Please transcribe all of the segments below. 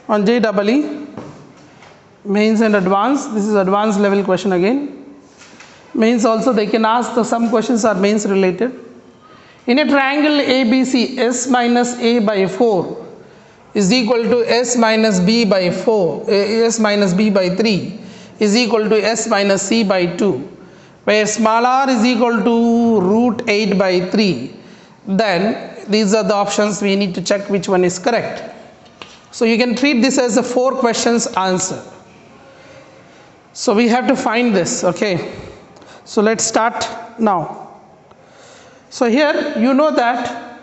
on JEE mains and advanced. This is advanced level question again. Mains also they can ask, some questions are mains related. In a triangle ABC, S minus A by 4 is equal to S minus B by 4, S minus B by 3 is equal to S minus C by 2, where small r is equal to root 8 by 3, then these are the options we need to check which one is correct. So you can treat this as a 4 questions answer. So we have to find this, okay. So let's start now. So here you know that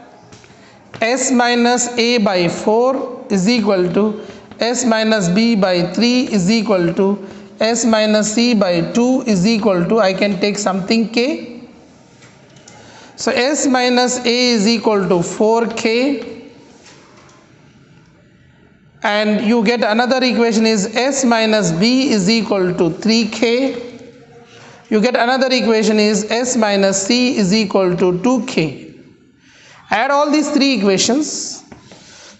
S minus A by 4 is equal to S minus B by 3 is equal to S minus C by 2 is equal to, I can take something K. So S minus A is equal to 4K, and you get another equation is S minus B is equal to 3K. You get another equation is S minus C is equal to 2K. Add all these 3 equations.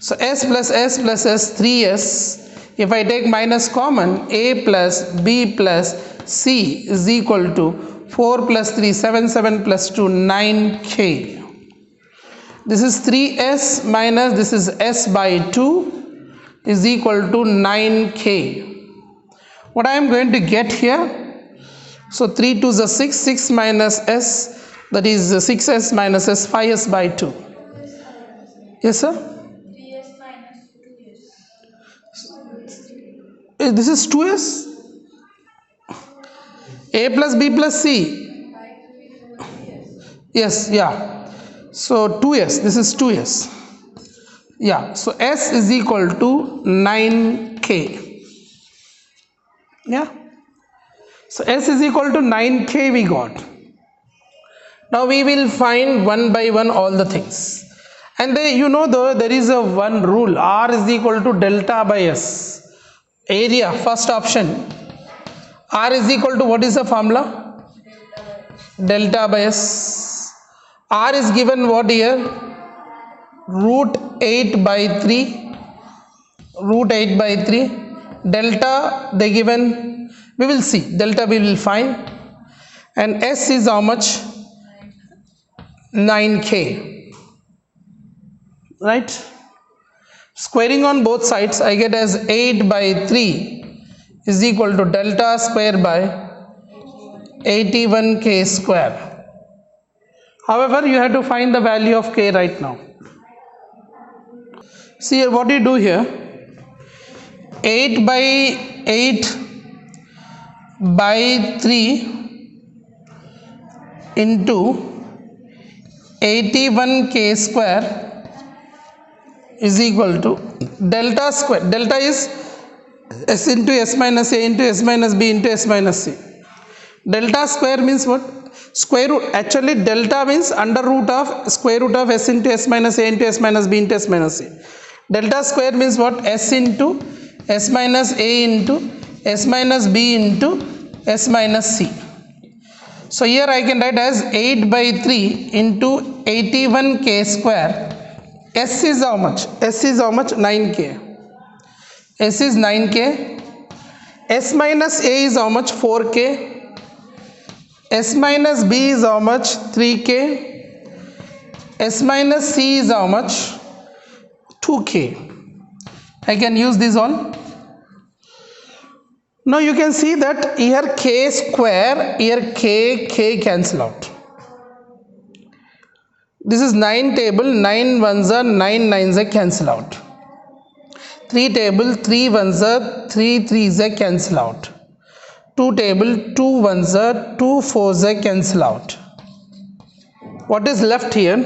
So S plus S plus S, 3S. If I take minus common, A plus B plus C is equal to 4 plus 3, 7, 7 plus 2, 9K. This is 3S minus this is S by 2 is equal to 9K. What I am going to get here? So 3 2 is 6, 6 minus S, that is 6S minus S, 5S by 2. Yes, sir? 3S minus 2S. This is 2S? A plus B plus C. Yes, yeah. So 2S, this is 2S. Yeah, so S is equal to 9K. Yeah. So S is equal to 9K we got. Now we will find one by one all the things. And you know there is a one rule, R is equal to delta by S. Area, first option. R is equal to, what is the formula? Delta by S. R is given what here? Root 8 by 3. Root 8 by 3. Delta they given, we will see. Delta we will find. And S is how much? 9K. Right? Squaring on both sides, I get as 8 by 3 is equal to delta square by 81K square. However, you have to find the value of K right now. See here, what do you do here? 8 by 8 by 3 into 81K square is equal to delta square. Delta is S into S minus A into S minus B into S minus C. Delta square means what? Square root. Actually delta means under root of square root of S into S minus A into S minus B into S minus C. Delta square means what? S into S minus A into S minus B into S minus C. So here I can write as 8 by 3 into 81K square. S is how much? S is how much? 9K. S is 9K. S minus A is how much? 4K. S minus B is how much? 3K. S minus C is how much? 2K. I can use this all. Now you can see that here K square, here K cancel out. This is 9 table, 9 ones are 9 nines are cancel out. 3 table, 3 ones are 3 threes are cancel out. 2 table, 2 ones are 2 fours are cancel out. What is left here?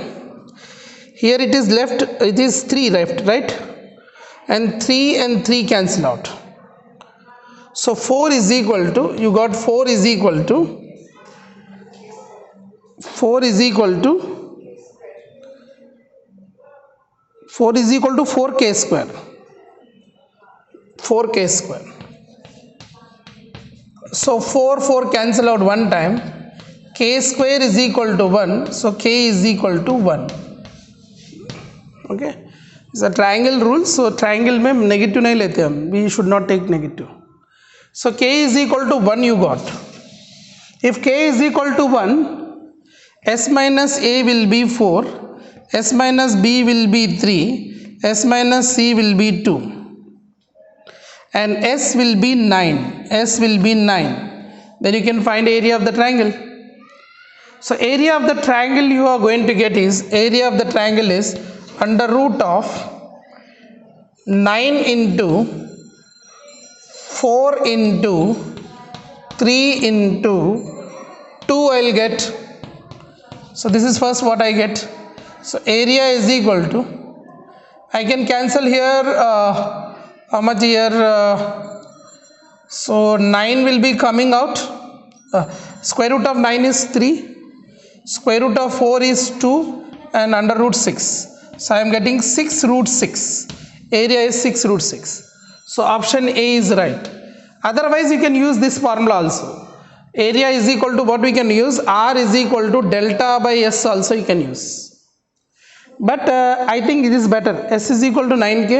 Here it is left, it is 3 left, right? And 3 cancel out. So 4 is equal to, you got 4 is equal to 4K square. 4K square. So 4 cancel out one time. K square is equal to 1. So K is equal to 1. Okay. Is a triangle rule. So triangle में negative नहीं लेते हम. We should not take negative. So k is equal to 1 you got. If k is equal to 1, s minus a will be 4, s minus b will be 3, s minus c will be 2, and s will be 9. S will be 9. Then you can find area of the triangle. So area of the triangle you are going to get is, area of the triangle is under root of 9 into 4 into 3 into 2 I'll get. So this is first what I get. So area is equal to, I can cancel here how much here, so 9 will be coming out. Square root of 9 is 3, square root of 4 is 2, and under root 6. So I am getting 6 root 6. Area is 6 root 6. So option A is right. Otherwise you can use this formula also. Area is equal to what we can use, R is equal to delta by S also you can use. But I think it is better. S is equal to 9k.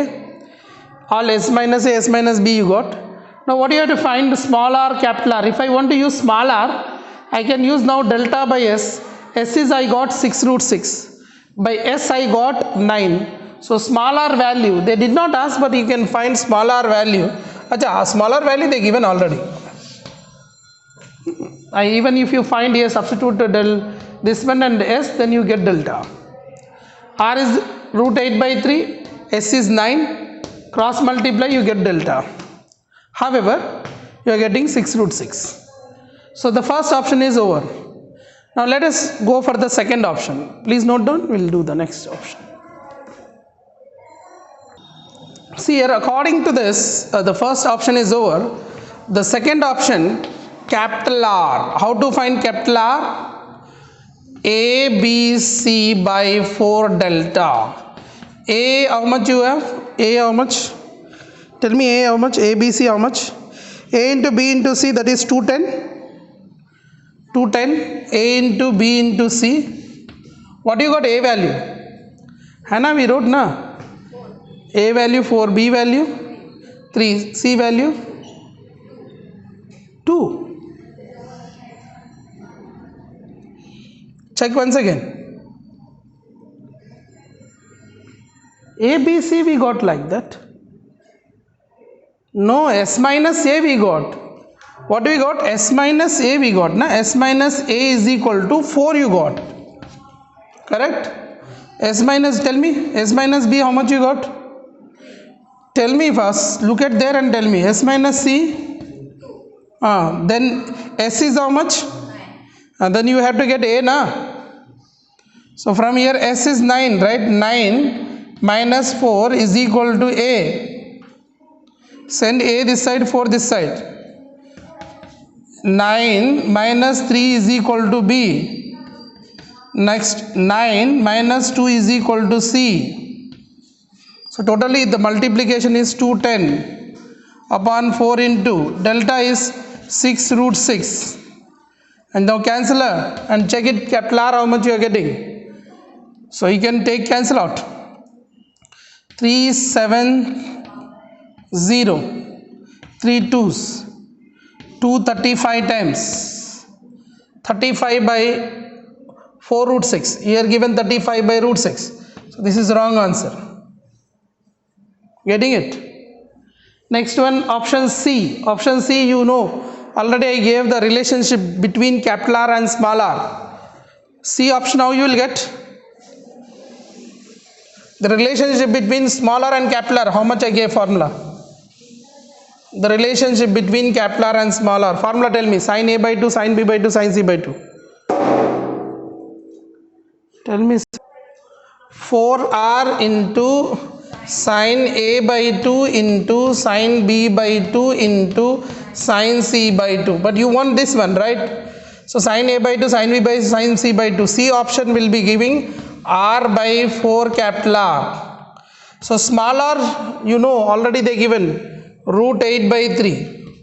All S minus A, S minus B you got. Now what you have to find, small r, capital R. If I want to use small r, I can use now delta by S. S is I got 6 root 6. By S I got 9. So small r value, they did not ask, but you can find small r value. Acha, smaller value they given already. Even if you find here, substitute this one and S, then you get delta. R is root 8 by 3, S is 9, cross multiply you get delta. However, you are getting 6 root 6. So the first option is over. Now let us go for the second option. Please note down, we will do the next option. See here, according to this, the first option is over. The second option, capital R. How to find capital R? A, B, C by 4 delta. A, how much you have? A, how much? Tell me A, how much? A, B, C, how much? A into B into C, that is 210. 210. A into B into C. What you got A value? Hana, we wrote na? A value 4, B value 3, C value 2. Check once again. A, B, C we got like that. No, S minus A we got. What we got? S minus A we got. Na? S minus A is equal to 4 you got. Correct? S minus, tell me. S minus B, how much you got? Tell me first. Look at there and tell me. S minus C. Then S is how much? Then you have to get A, na? So from here S is 9, right? 9 minus 4 is equal to A. Send A this side, 4 this side. 9 minus 3 is equal to B. Next 9 minus 2 is equal to C. So totally the multiplication is 210 upon 4 into delta is 6 root 6. And now cancel and check it, capital R, how much you are getting. So you can take cancel out. 370, 3 2s, 235 times 35 by 4 root 6. Here given 35 by root 6. So this is wrong answer. Getting it? Next one, option C. Option C, you know, already I gave the relationship between capital R and small r. C option, how you will get? The relationship between small r and capital R, how much I gave formula? The relationship between capital R and small r. Formula tell me, sin A by 2, sin B by 2, sin C by 2. Tell me. 4r into sin A by 2 into sin B by 2 into sin C by 2. But you want this one, right? So sin A by 2, sin B by sin C by 2. C option will be giving R by 4 capital R. So small r, you know, already they given root 8 by 3.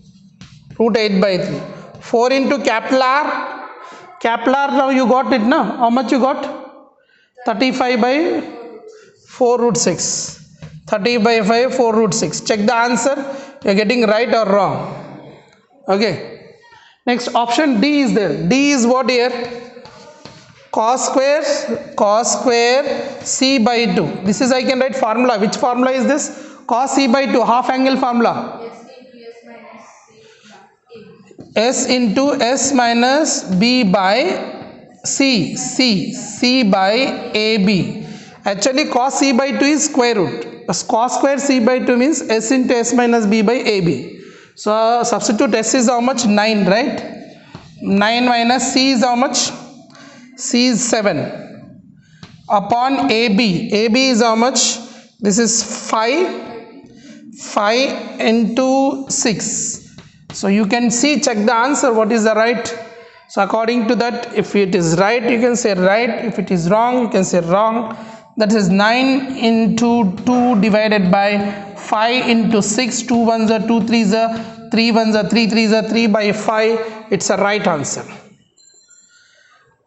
Root 8 by 3. 4 into capital R. Capital R now you got it, na? How much you got? 35 by 4 root 6. 30 by 5, 4 root 6. Check the answer. You are getting right or wrong. Okay. Next option D is there. D is what here? Cos square C by 2. This is I can write formula. Which formula is this? Cos C by 2. Half angle formula. S into S minus C by S into S minus B by C by AB. Actually cos C by 2 is square root. Cos square C by 2 means S into S minus B by AB. So substitute S is how much? 9, right? 9 minus C is how much? C is 7 upon AB. AB is how much? This is 5 into 6. So you can see, check the answer, what is the right. So according to that, if it is right, you can say right. If it is wrong, you can say wrong. That is 9 into 2 divided by 5 into 6. 2 ones are 2 threes are 3 ones are 3 threes are 3 by 5. It's a right answer.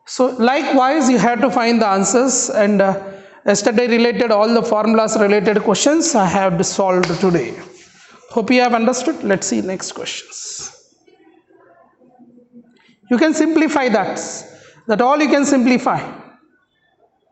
So likewise you have to find the answers, and yesterday related all the formulas related questions I have solved today. Hope you have understood. Let's see next questions. You can simplify that all you can simplify.